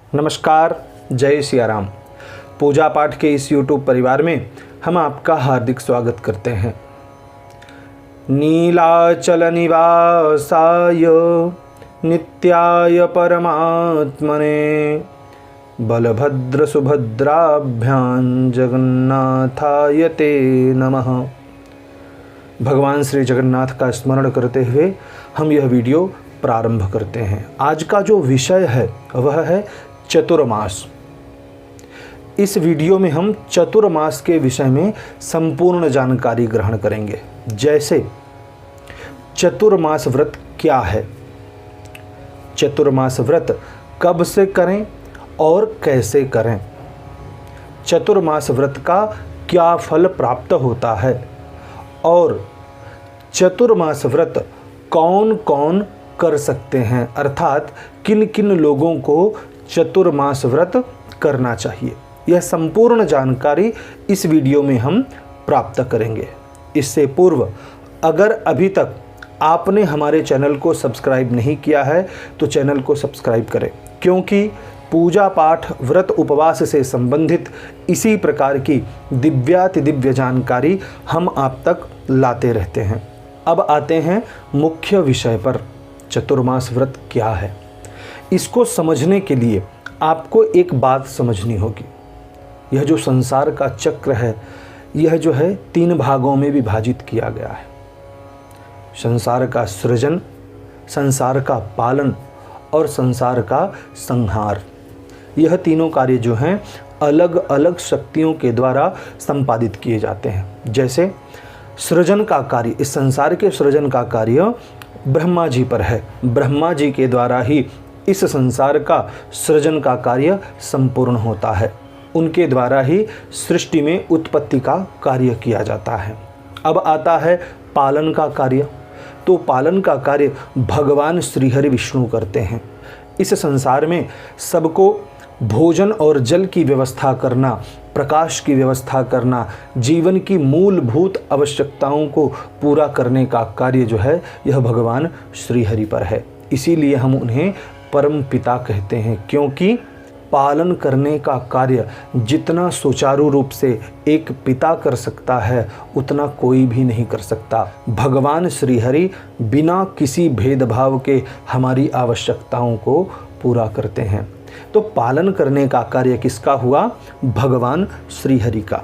नमस्कार, जय सिया राम। पूजा पाठ के इस YouTube परिवार में हम आपका हार्दिक स्वागत करते हैं। नीलाचल निवासाय नित्याय परमात्मने बलभद्र सुभद्राभ्यां जगन्नाथाय ते नमः। भगवान श्री जगन्नाथ का स्मरण करते हुए हम यह वीडियो प्रारंभ करते हैं। आज का जो विषय है वह है चतुर्मास। इस वीडियो में हम चतुर्मास के विषय में संपूर्ण जानकारी ग्रहण करेंगे। जैसे चतुर्मास व्रत क्या है, चतुर्मास व्रत कब से करें और कैसे करें, चतुर्मास व्रत का क्या फल प्राप्त होता है और चतुर्मास व्रत कौन कौन कर सकते हैं, अर्थात किन किन लोगों को चतुर्मास व्रत करना चाहिए। यह संपूर्ण जानकारी इस वीडियो में हम प्राप्त करेंगे। इससे पूर्व अगर अभी तक आपने हमारे चैनल को सब्सक्राइब नहीं किया है तो चैनल को सब्सक्राइब करें, क्योंकि पूजा पाठ व्रत उपवास से संबंधित इसी प्रकार की दिव्याति दिव्य जानकारी हम आप तक लाते रहते हैं। अब आते हैं मुख्य विषय पर। चतुर्मास व्रत क्या है, इसको समझने के लिए आपको एक बात समझनी होगी। यह जो संसार का चक्र है, यह जो है 3 भागों में विभाजित किया गया है। संसार का सृजन, संसार का पालन और संसार का संहार। यह तीनों कार्य जो हैं अलग अलग शक्तियों के द्वारा संपादित किए जाते हैं। जैसे सृजन का कार्य, इस संसार के सृजन का कार्य ब्रह्मा जी पर है। ब्रह्मा जी के द्वारा ही इस संसार का सृजन का कार्य संपूर्ण होता है। उनके द्वारा ही सृष्टि में उत्पत्ति का कार्य किया जाता है। अब आता है पालन का कार्य। तो पालन का कार्य भगवान श्रीहरि विष्णु करते हैं। इस संसार में सबको भोजन और जल की व्यवस्था करना, प्रकाश की व्यवस्था करना, जीवन की मूलभूत आवश्यकताओं को पूरा करने का कार्य जो है यह भगवान श्रीहरि पर है। इसीलिए हम उन्हें परम पिता कहते हैं, क्योंकि पालन करने का कार्य जितना सुचारू रूप से एक पिता कर सकता है उतना कोई भी नहीं कर सकता। भगवान श्रीहरि बिना किसी भेदभाव के हमारी आवश्यकताओं को पूरा करते हैं। तो पालन करने का कार्य किसका हुआ? भगवान श्रीहरि का।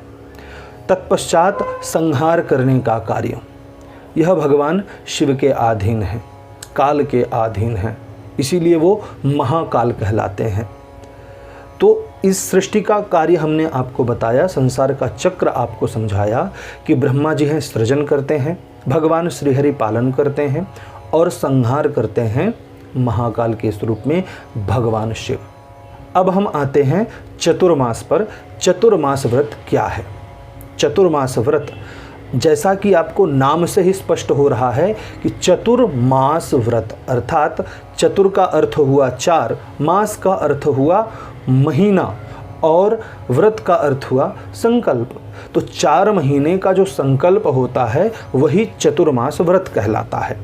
तत्पश्चात संहार करने का कार्य, यह भगवान शिव के अधीन है, काल के अधीन है, इसीलिए वो महाकाल कहलाते हैं। तो इस सृष्टि का कार्य हमने आपको बताया, संसार का चक्र आपको समझाया कि ब्रह्मा जी हैं सृजन करते हैं, भगवान श्रीहरि पालन करते हैं और संहार करते हैं महाकाल के स्वरूप में भगवान शिव। अब हम आते हैं चतुर्मास पर। चतुर्मास व्रत क्या है? चतुर्मास व्रत, जैसा कि आपको नाम से ही स्पष्ट हो रहा है कि चतुर्मास व्रत, अर्थात चतुर का अर्थ हुआ 4, मास का अर्थ हुआ महीना और व्रत का अर्थ हुआ संकल्प। तो 4 महीने का जो संकल्प होता है वही चतुर्मास व्रत कहलाता है।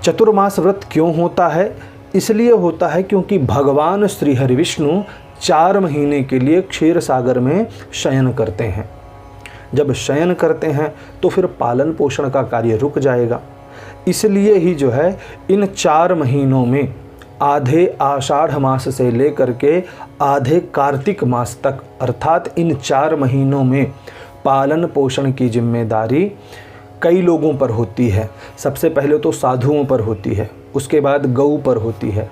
चतुर्मास व्रत क्यों होता है? इसलिए होता है क्योंकि भगवान श्री हरि विष्णु 4 महीने के लिए क्षीर सागर में शयन करते हैं। जब शयन करते हैं तो फिर पालन पोषण का कार्य रुक जाएगा। इसलिए ही जो है इन 4 महीनों में आधे आषाढ़ मास से लेकर के आधे कार्तिक मास तक, अर्थात इन 4 महीनों में पालन पोषण की जिम्मेदारी कई लोगों पर होती है। सबसे पहले तो साधुओं पर होती है, उसके बाद गऊ पर होती है,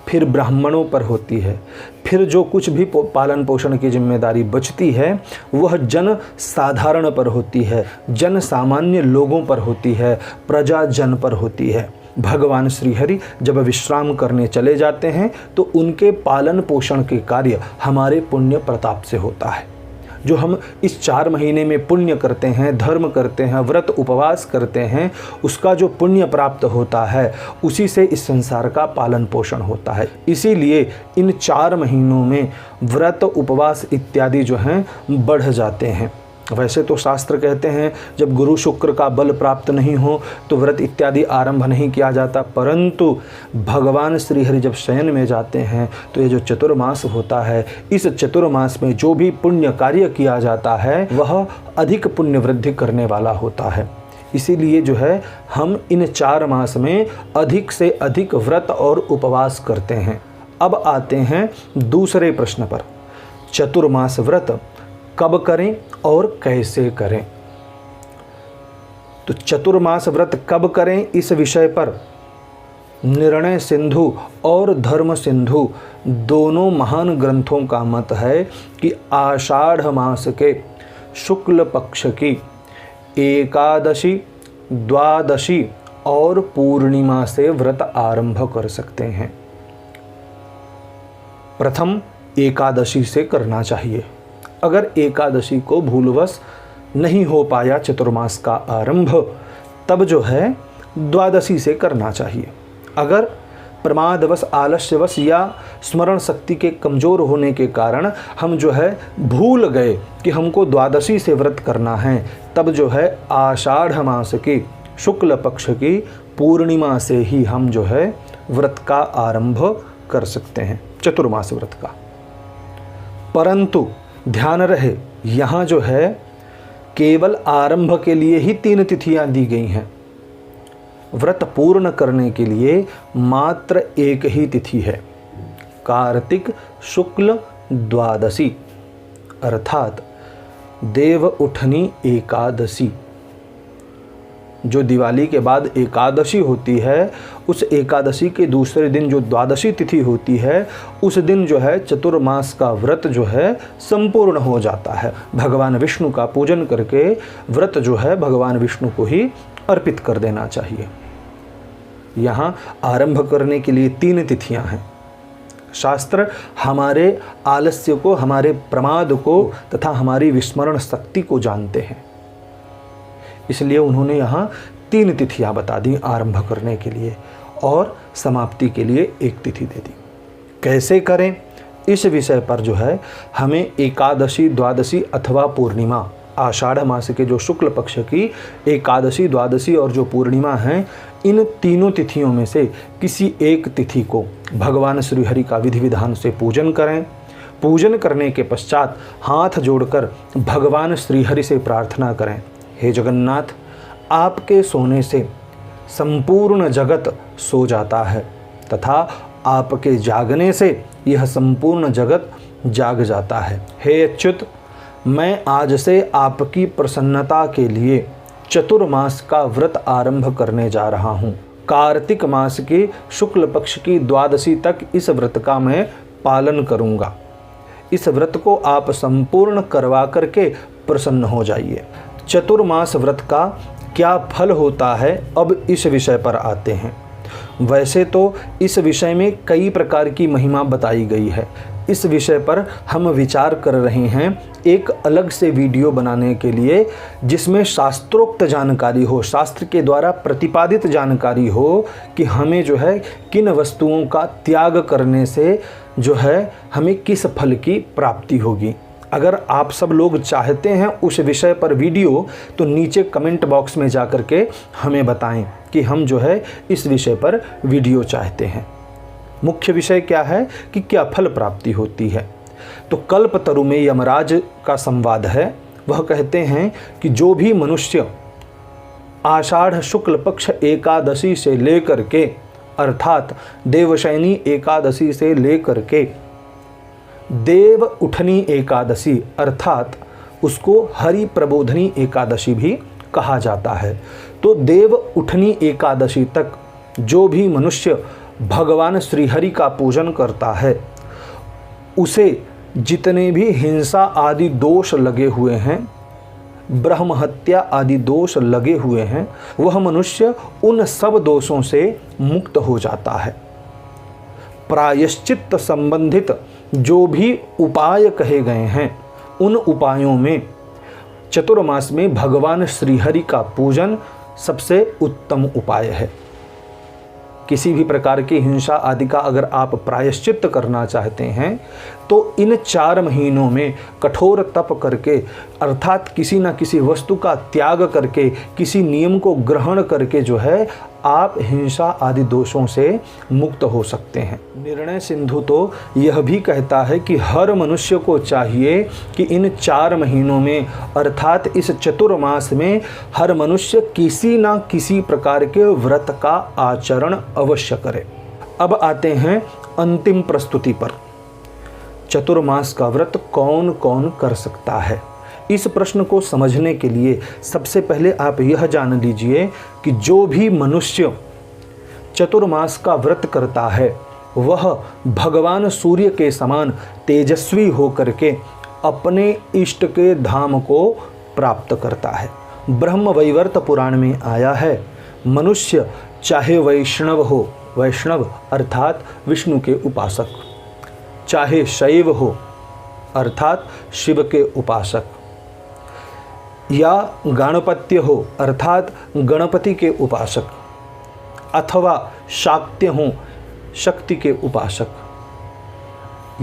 फिर ब्राह्मणों पर होती है, फिर जो कुछ भी पालन पोषण की जिम्मेदारी बचती है वह जन साधारण पर होती है, जन सामान्य लोगों पर होती है, प्रजा जन पर होती है। भगवान श्रीहरि जब विश्राम करने चले जाते हैं तो उनके पालन पोषण के कार्य हमारे पुण्य प्रताप से होता है। जो हम इस 4 महीने में पुण्य करते हैं, धर्म करते हैं, व्रत उपवास करते हैं, उसका जो पुण्य प्राप्त होता है उसी से इस संसार का पालन पोषण होता है। इसीलिए इन 4 महीनों में व्रत उपवास इत्यादि जो हैं बढ़ जाते हैं। वैसे तो शास्त्र कहते हैं जब गुरु शुक्र का बल प्राप्त नहीं हो तो व्रत इत्यादि आरंभ नहीं किया जाता, परंतु भगवान श्रीहरि जब शयन में जाते हैं तो ये जो चतुर्मास होता है, इस चतुर्मास में जो भी पुण्य कार्य किया जाता है वह अधिक पुण्य वृद्धि करने वाला होता है। इसीलिए जो है हम इन 4 मास में अधिक से अधिक व्रत और उपवास करते हैं। अब आते हैं दूसरे प्रश्न पर, चतुर्मास व्रत कब करें और कैसे करें। तो चतुर्मास व्रत कब करें इस विषय पर निर्णय सिंधु और धर्म सिंधु दोनों महान ग्रंथों का मत है कि आषाढ़ मास के शुक्ल पक्ष की एकादशी, द्वादशी और पूर्णिमा से व्रत आरंभ कर सकते हैं। प्रथम एकादशी से करना चाहिए। अगर एकादशी को भूलवश नहीं हो पाया चतुर्मास का आरंभ, तब जो है द्वादशी से करना चाहिए। अगर प्रमादवश, आलस्यवश या स्मरण शक्ति के कमज़ोर होने के कारण हम जो है भूल गए कि हमको द्वादशी से व्रत करना है, तब जो है आषाढ़ मास की शुक्ल पक्ष की पूर्णिमा से ही हम जो है व्रत का आरंभ कर सकते हैं, चतुर्मास व्रत का। परंतु ध्यान रहे, यहाँ जो है केवल आरंभ के लिए ही 3 तिथियां दी गई हैं। व्रत पूर्ण करने के लिए मात्र एक ही तिथि है, कार्तिक शुक्ल द्वादशी अर्थात देव उठनी एकादशी। जो दिवाली के बाद एकादशी होती है, उस एकादशी के दूसरे दिन जो द्वादशी तिथि होती है, उस दिन जो है चतुर्मास का व्रत जो है संपूर्ण हो जाता है। भगवान विष्णु का पूजन करके व्रत जो है भगवान विष्णु को ही अर्पित कर देना चाहिए। यहाँ आरंभ करने के लिए 3 तिथियां हैं। शास्त्र हमारे आलस्य को, हमारे प्रमाद को तथा हमारी विस्मरण शक्ति को जानते हैं, इसलिए उन्होंने यहाँ 3 तिथियां बता दी आरंभ करने के लिए और समाप्ति के लिए 1 तिथि दे दी। कैसे करें इस विषय पर जो है हमें एकादशी, द्वादशी अथवा पूर्णिमा, आषाढ़ मास के जो शुक्ल पक्ष की एकादशी, द्वादशी और जो पूर्णिमा हैं, इन तीनों तिथियों में से किसी एक तिथि को भगवान श्रीहरि का विधि विधान से पूजन करें। पूजन करने के पश्चात हाथ जोड़कर भगवान श्रीहरि से प्रार्थना करें, हे जगन्नाथ, आपके सोने से संपूर्ण जगत सो जाता है तथा आपके जागने से यह संपूर्ण जगत जाग जाता है। हे अच्युत, मैं आज से आपकी प्रसन्नता के लिए चतुर्मास का व्रत आरंभ करने जा रहा हूँ। कार्तिक मास के शुक्ल पक्ष की द्वादशी तक इस व्रत का मैं पालन करूँगा। इस व्रत को आप संपूर्ण करवा करके प्रसन्न हो जाइए। चतुर्मास व्रत का क्या फल होता है, अब इस विषय पर आते हैं। वैसे तो इस विषय में कई प्रकार की महिमा बताई गई है। इस विषय पर हम विचार कर रहे हैं एक अलग से वीडियो बनाने के लिए, जिसमें शास्त्रोक्त जानकारी हो, शास्त्र के द्वारा प्रतिपादित जानकारी हो कि हमें जो है किन वस्तुओं का त्याग करने से जो है हमें किस फल की प्राप्ति होगी। अगर आप सब लोग चाहते हैं उस विषय पर वीडियो, तो नीचे कमेंट बॉक्स में जा कर के हमें बताएं कि हम जो है इस विषय पर वीडियो चाहते हैं। मुख्य विषय क्या है कि क्या फल प्राप्ति होती है। तो कल्पतरु में यमराज का संवाद है। वह कहते हैं कि जो भी मनुष्य आषाढ़ शुक्ल पक्ष एकादशी से लेकर के, अर्थात देवशयनी एकादशी से लेकर के देव उठनी एकादशी, अर्थात उसको हरि प्रबोधनी एकादशी भी कहा जाता है, तो देव उठनी एकादशी तक जो भी मनुष्य भगवान श्रीहरि का पूजन करता है, उसे जितने भी हिंसा आदि दोष लगे हुए हैं, ब्रह्म हत्या आदि दोष लगे हुए हैं, वह मनुष्य उन सब दोषों से मुक्त हो जाता है। प्रायश्चित्त संबंधित जो भी उपाय कहे गए हैं, उन उपायों में चतुर्मास में भगवान श्रीहरि का पूजन सबसे उत्तम उपाय है। किसी भी प्रकार की हिंसा आदि का अगर आप प्रायश्चित करना चाहते हैं तो इन 4 महीनों में कठोर तप करके, अर्थात किसी न किसी वस्तु का त्याग करके, किसी नियम को ग्रहण करके जो है आप हिंसा आदि दोषों से मुक्त हो सकते हैं। निर्णय सिंधु तो यह भी कहता है कि हर मनुष्य को चाहिए कि इन 4 महीनों में अर्थात इस चतुर्मास में हर मनुष्य किसी न किसी प्रकार के व्रत का आचरण अवश्य करे। अब आते हैं अंतिम प्रस्तुति पर। चतुर्मास का व्रत कौन कौन कर सकता है? इस प्रश्न को समझने के लिए सबसे पहले आप यह जान लीजिए कि जो भी मनुष्य चतुर्मास का व्रत करता है वह भगवान सूर्य के समान तेजस्वी होकर के अपने इष्ट के धाम को प्राप्त करता है। ब्रह्म वैवर्त पुराण में आया है, मनुष्य चाहे वैष्णव हो, वैष्णव अर्थात विष्णु के उपासक, चाहे शैव हो अर्थात शिव के उपासक, या गणपत्य हो अर्थात गणपति के उपासक, अथवा शाक्त्य हो शक्ति के उपासक,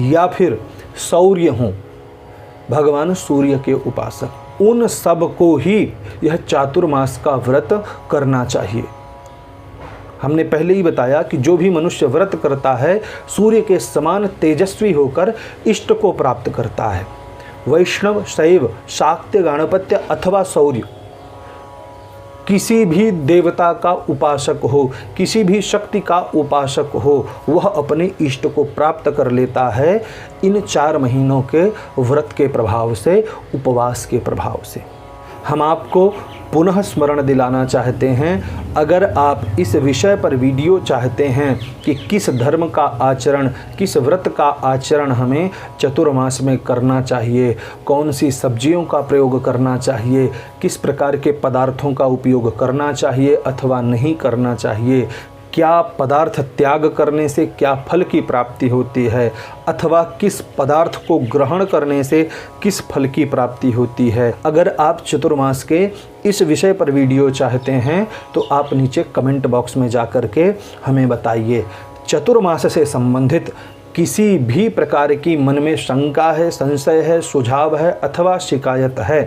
या फिर सौर्य हो भगवान सूर्य के उपासक, उन सब को ही यह चातुर्मास का व्रत करना चाहिए। हमने पहले ही बताया कि जो भी मनुष्य व्रत करता है सूर्य के समान तेजस्वी होकर इष्ट को प्राप्त करता है। वैष्णव, शैव, शाक्त्य, गणपत्य अथवा सौर्य, किसी भी देवता का उपासक हो, किसी भी शक्ति का उपासक हो, वह अपने इष्ट को प्राप्त कर लेता है इन 4 महीनों के व्रत के प्रभाव से, उपवास के प्रभाव से। हम आपको पुनः स्मरण दिलाना चाहते हैं, अगर आप इस विषय पर वीडियो चाहते हैं कि किस धर्म का आचरण, किस व्रत का आचरण हमें चतुर्मास में करना चाहिए, कौन सी सब्जियों का प्रयोग करना चाहिए, किस प्रकार के पदार्थों का उपयोग करना चाहिए अथवा नहीं करना चाहिए, क्या पदार्थ त्याग करने से क्या फल की प्राप्ति होती है, अथवा किस पदार्थ को ग्रहण करने से किस फल की प्राप्ति होती है, अगर आप चतुर्मास के इस विषय पर वीडियो चाहते हैं तो आप नीचे कमेंट बॉक्स में जाकर के हमें बताइए। चतुर्मास से संबंधित किसी भी प्रकार की मन में शंका है, संशय है, सुझाव है अथवा शिकायत है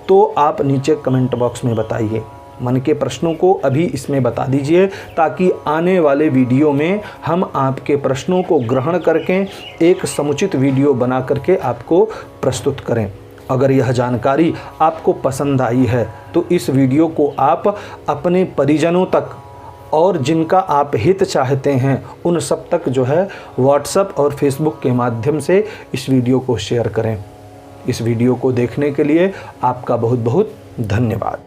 तो आप नीचे कमेंट बॉक्स में बताइए। मन के प्रश्नों को अभी इसमें बता दीजिए ताकि आने वाले वीडियो में हम आपके प्रश्नों को ग्रहण करके एक समुचित वीडियो बना करके आपको प्रस्तुत करें। अगर यह जानकारी आपको पसंद आई है तो इस वीडियो को आप अपने परिजनों तक और जिनका आप हित चाहते हैं उन सब तक जो है व्हाट्सएप और फेसबुक के माध्यम से इस वीडियो को शेयर करें। इस वीडियो को देखने के लिए आपका बहुत बहुत धन्यवाद।